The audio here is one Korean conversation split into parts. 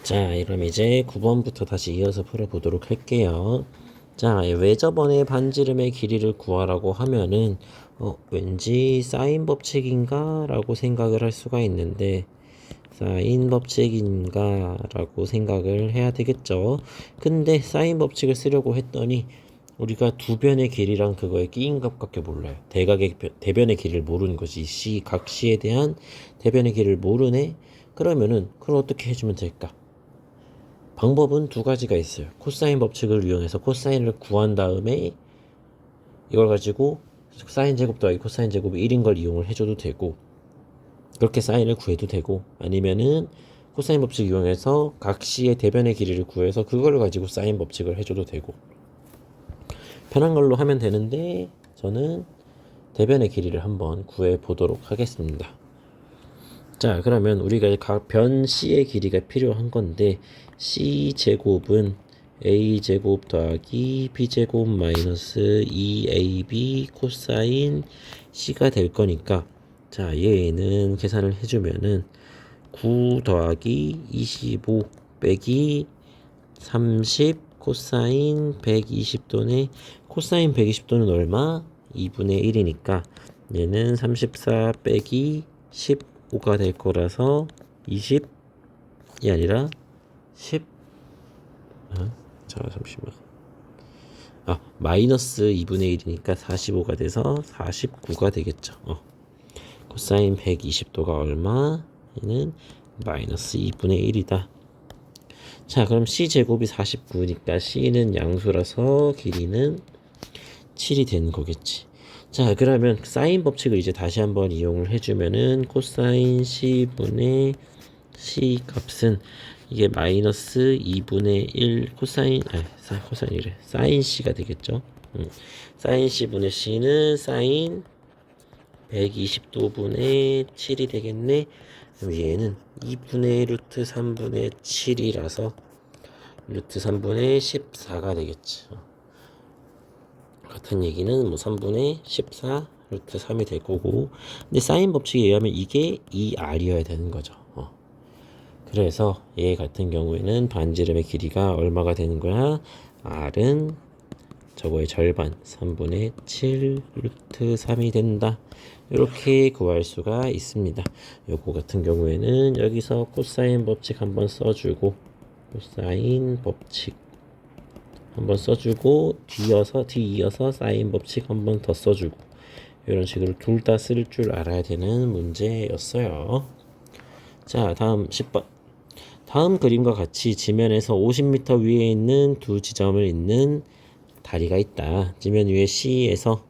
자, 그럼 이제 9번부터 다시 이어서 풀어보도록 할게요. 자, 왜 저번에 반지름의 길이를 구하라고 하면은 왠지 사인 법칙인가? 라고 생각을 할 수가 있는데 사인 법칙인가? 라고 생각을 해야 되겠죠. 근데 사인 법칙을 쓰려고 했더니 우리가 두 변의 길이랑 그거의 끼인 값밖에 몰라요. 대변의 길이를 모르는 거지. 각 C에 대한 대변의 길이를 모르네? 그러면은 그걸 어떻게 해주면 될까? 방법은 두 가지가 있어요. 코사인 법칙을 이용해서 코사인을 구한 다음에 이걸 가지고 사인 제곱 더하기 코사인 제곱이 1인 걸 이용을 해줘도 되고, 그렇게 사인을 구해도 되고, 아니면은 코사인 법칙 이용해서 각 C의 대변의 길이를 구해서 그걸 가지고 사인 법칙을 해줘도 되고, 편한 걸로 하면 되는데 저는 대변의 길이를 한번 구해 보도록 하겠습니다. 자, 그러면 우리가 각 변 C의 길이가 필요한 건데 C 제곱은 A 제곱 더하기 B 제곱 마이너스 2AB 코사인 C가 될 거니까, 자, 얘는 계산을 해주면은 9 더하기 25 빼기 30 코사인 120도네. 코사인 120도는 얼마? 2분의 1이니까 얘는 34 빼기 15가 될 거라서 20이 아니라 10. 자, 잠시만. 마이너스 2분의 1이니까 45가 돼서 49가 되겠죠. 코사인 120도가 얼마? 얘는 마이너스 2분의 1이다. 자, 그럼 C제곱이 49니까 C는 양수라서 길이는 7이 되는 거겠지. 자, 그러면 사인 법칙을 이제 다시 한번 이용을 해주면은 코사인 C분의 C 값은 이게 마이너스 2분의 1 코사인이래. 사인 C가 되겠죠. 사인 C분의 C는 사인 120도분의 7이 되겠네. 그럼 얘는 2분의 루트 3분의 7이라서 루트 3분의 14가 되겠지. 같은 얘기는 뭐 3분의 14 루트 3이 될 거고, 근데 사인 법칙에 의하면 이게 2R이어야 되는 거죠. 그래서 얘 같은 경우에는 반지름의 길이가 얼마가 되는 거야? R은 저거의 절반 3분의 7 루트 3이 된다. 이렇게 구할 수가 있습니다. 요거 같은 경우에는 여기서 코사인 법칙 한번 써주고, 코사인 법칙 한번 써주고, 뒤이어서 사인 법칙 한번 더 써주고, 이런 식으로 둘 다 쓸 줄 알아야 되는 문제였어요. 자, 다음 10번. 다음 그림과 같이 지면에서 50m 위에 있는 두 지점을 잇는 다리가 있다. 지면 위에 C에서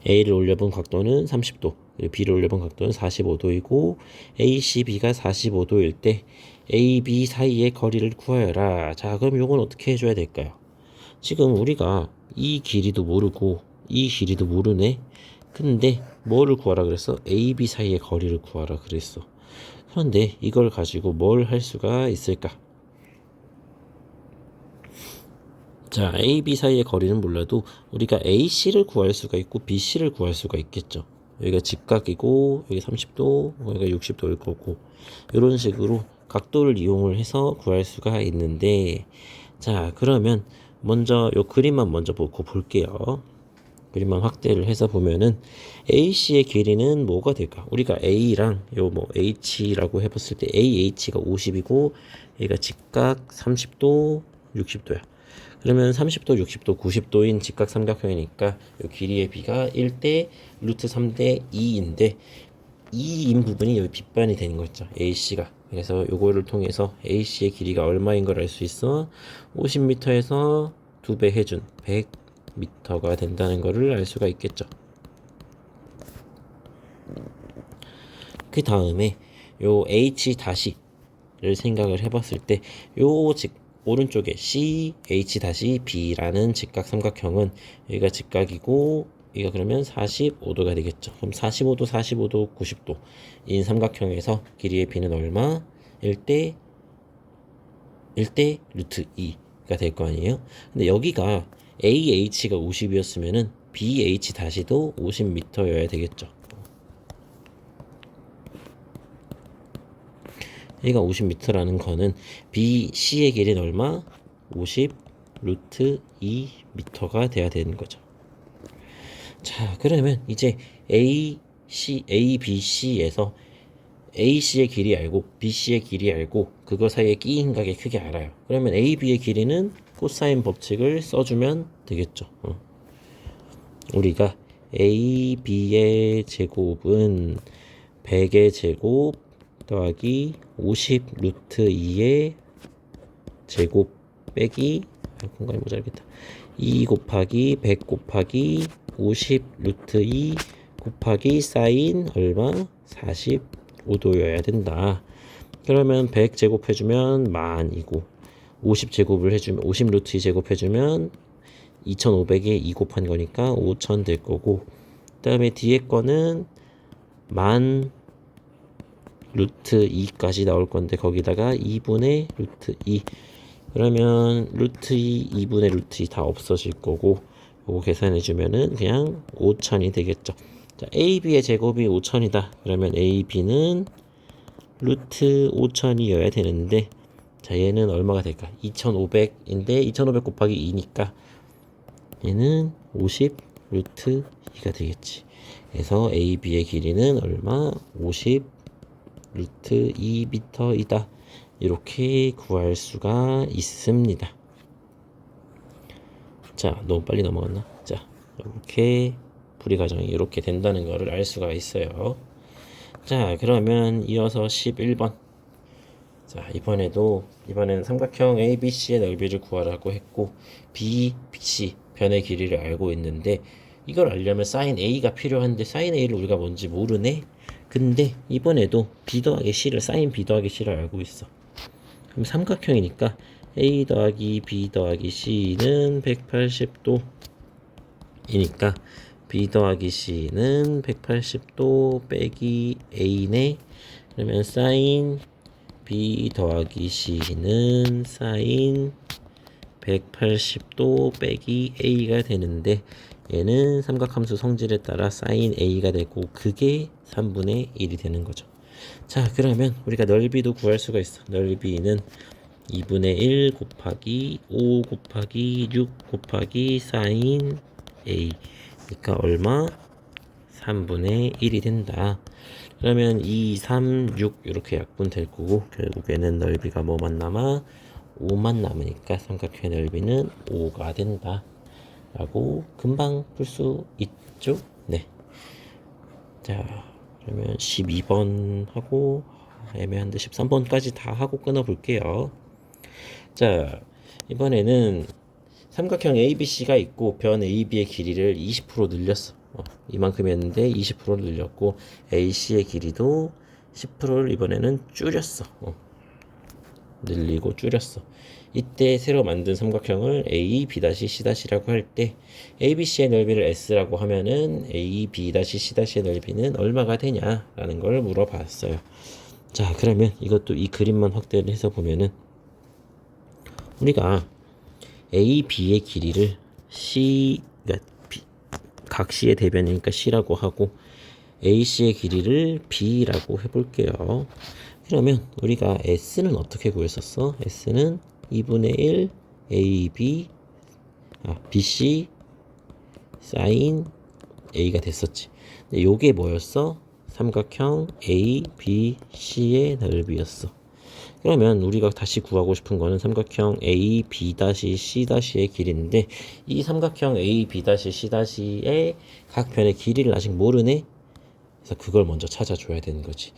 A를 올려본 각도는 30도, B를 올려본 각도는 45도이고 AC, B가 45도일 때 A, B 사이의 거리를 구하여라. 자, 그럼 요건 어떻게 해줘야 될까요? 지금 우리가 이 길이도 모르고 이 길이도 모르네. 근데 뭐를 구하라 그랬어? A, B 사이의 거리를 구하라 그랬어. 그런데 이걸 가지고 뭘 할 수가 있을까? 자, A, B 사이의 거리는 몰라도 우리가 AC를 구할 수가 있고 BC를 구할 수가 있겠죠. 여기가 직각이고 여기 30도, 여기가 60도일 거고, 이런 식으로 각도를 이용을 해서 구할 수가 있는데, 자, 그러면 먼저 요 그림만 먼저 보고 볼게요. 그림만 확대를 해서 보면은 AC의 길이는 뭐가 될까? 우리가 A랑 요 뭐 H라고 해봤을 때 AH가 50이고 얘가 직각 30도, 60도야. 그러면 30도, 60도, 90도인 직각 삼각형이니까 요 길이의 B가 1대 루트 3대 2인데 2인 부분이 여기 빗반이 되는 거죠. AC가. 그래서 요거를 통해서 AC의 길이가 얼마인 걸 알 수 있어. 50m에서 2배 해준 100m가 된다는 것을 알 수가 있겠죠. 그 다음에 요 H 다시를 생각을 해봤을 때 요 오른쪽에 CH-B라는 직각 삼각형은 여기가 직각이고 여기가 그러면 45도가 되겠죠. 그럼 45도, 45도, 90도 인 삼각형에서 길이의 B는 얼마? 1대 루트 2가 될 거 아니에요. 근데 여기가 AH가 50이었으면은 BH 다시도 50m여야 되겠죠. A가 50m라는 거는 BC의 길이는 얼마? 50 루트 2m가 돼야 되는 거죠. 자, 그러면 이제 ABC에서 AC의 길이 알고 BC의 길이 알고 그거 사이에 끼인 각의 크기 알아요. 그러면 AB의 길이는 코사인 법칙을 써주면 되겠죠. 우리가 AB의 제곱은 100의 제곱 더하기 50 루트 2의 제곱 빼기 공간이 모자르겠다. 2 곱하기 100 곱하기 50 루트 2 곱하기 사인 얼마? 45도여야 된다. 그러면 100 제곱해주면 10,000이고 50 제곱을 해주면 50 루트 2 제곱해주면 2500에 2 곱한 거니까 5000 될 거고, 그 다음에 뒤에 거는 10,000 루트 2까지 나올 건데 거기다가 2분의 루트 2, 그러면 루트 2, 2분의 루트 2 다 없어질 거고, 요거 계산해 주면은 그냥 5000이 되겠죠. 자, AB의 제곱이 5000이다. 그러면 AB는 루트 5000이어야 되는데, 자, 얘는 얼마가 될까? 2500인데 2500 곱하기 2니까 얘는 50 루트 2가 되겠지. 그래서 AB의 길이는 얼마? 50 루트 2m이다. 이렇게 구할 수가 있습니다. 자, 너무 빨리 넘어갔나? 자, 이렇게 풀이 과정이 이렇게 된다는 것을 알 수가 있어요. 자, 그러면 이어서 11번. 자, 이번에는 삼각형 ABC의 넓이를 구하라고 했고, BC 변의 길이를 알고 있는데, 이걸 알려면 sin A가 필요한데 sin A를 우리가 뭔지 모르네. 근데 이번에도 B 더하기 C를 sin B 더하기 C를 알고 있어. 그럼 삼각형이니까 A 더하기 B 더하기 C는 180도이니까 B 더하기 C는 180도 빼기 A네. 그러면 sin B 더하기 C는 sin 180도 빼기 A가 되는데, 얘는 삼각함수 성질에 따라 sin A가 되고 그게 3분의 1이 되는 거죠. 자, 그러면 우리가 넓이도 구할 수가 있어. 넓이는 2분의 1 곱하기 5 곱하기 6 곱하기 sin A, 그러니까 얼마? 3분의 1이 된다. 그러면 2, 3, 6 이렇게 약분될 거고, 결국에는 넓이가 뭐만 남아? 5만 남으니까 삼각형의 넓이는 5가 된다 라고 금방 풀 수 있죠. 네. 자, 그러면 12번 하고 애매한데 13번까지 다 하고 끊어 볼게요. 자, 이번에는 삼각형 ABC가 있고 변 AB의 길이를 20% 늘렸어. 이만큼이었는데 20%를 늘렸고, AC의 길이도 10%를 이번에는 줄였어. 늘리고 줄였어. 이때 새로 만든 삼각형을 A, B-C'라고 할 때 ABC의 넓이를 S라고 하면은 A, B-C'의 넓이는 얼마가 되냐라는 걸 물어봤어요. 자, 그러면 이것도 이 그림만 확대를 해서 보면은 우리가 A, B의 길이를 C, 그러니까 각 C의 대변이니까 C라고 하고 AC의 길이를 B라고 해볼게요. 그러면 우리가 S는 어떻게 구했었어? S는 2분의 1 AB BC sin A가 됐었지. 근데 요게 뭐였어? 삼각형 ABC의 넓이였어. 그러면 우리가 다시 구하고 싶은 거는 삼각형 AB-C의 길이인데, 이 삼각형 AB-C의 각 변의 길이를 아직 모르네? 그래서 그걸 먼저 찾아줘야 되는 거지.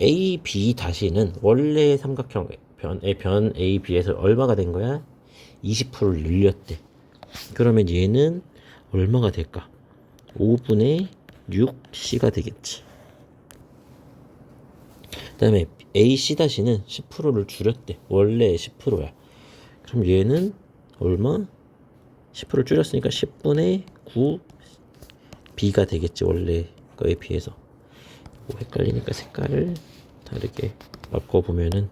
AB-는 원래 삼각형 변 AB에서 얼마가 된 거야? 20%를 늘렸대. 그러면 얘는 얼마가 될까? 5분의 6C가 되겠지. 그 다음에 AC-는 10%를 줄였대. 원래 10%야. 그럼 얘는 얼마? 10%를 줄였으니까 10분의 9 B가 되겠지. 원래 거에 비해서. 뭐 헷갈리니까 색깔을 다르게 바꿔보면은,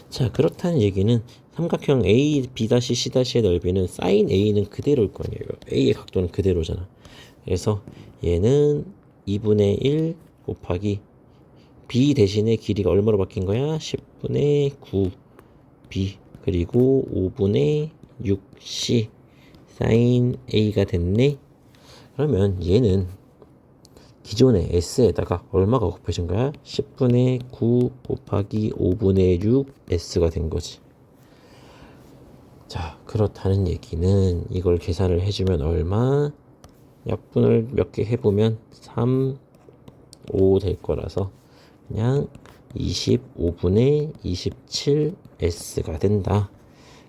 자, 그렇다는 얘기는 삼각형 A, B-C의 넓이는 sin A는 그대로일 거 아니에요. A의 각도는 그대로잖아. 그래서 얘는 2분의 1 곱하기 b 대신에 길이가 얼마로 바뀐 거야? 10분의 9 b 그리고 5분의 6 c 사인 a가 됐네. 그러면 얘는 기존의 s에다가 얼마가 곱해진 거야? 10분의 9 곱하기 5분의 6 s가 된 거지. 자, 그렇다는 얘기는 이걸 계산을 해주면 얼마? 약분을 몇 개 해보면 3, 5 될 거라서 그냥 25분의 27S가 된다.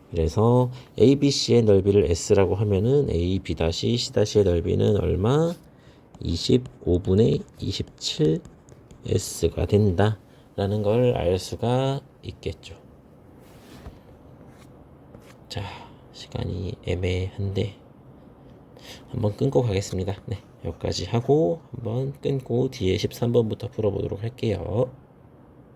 그래서 ABC의 넓이를 S라고 하면은 AB-C의 넓이는 얼마? 25분의 27S가 된다. 라는 걸 알 수가 있겠죠. 자, 시간이 애매한데 한번 끊고 가겠습니다. 네, 여기까지 하고 한번 끊고 뒤에 13번부터 풀어보도록 할게요.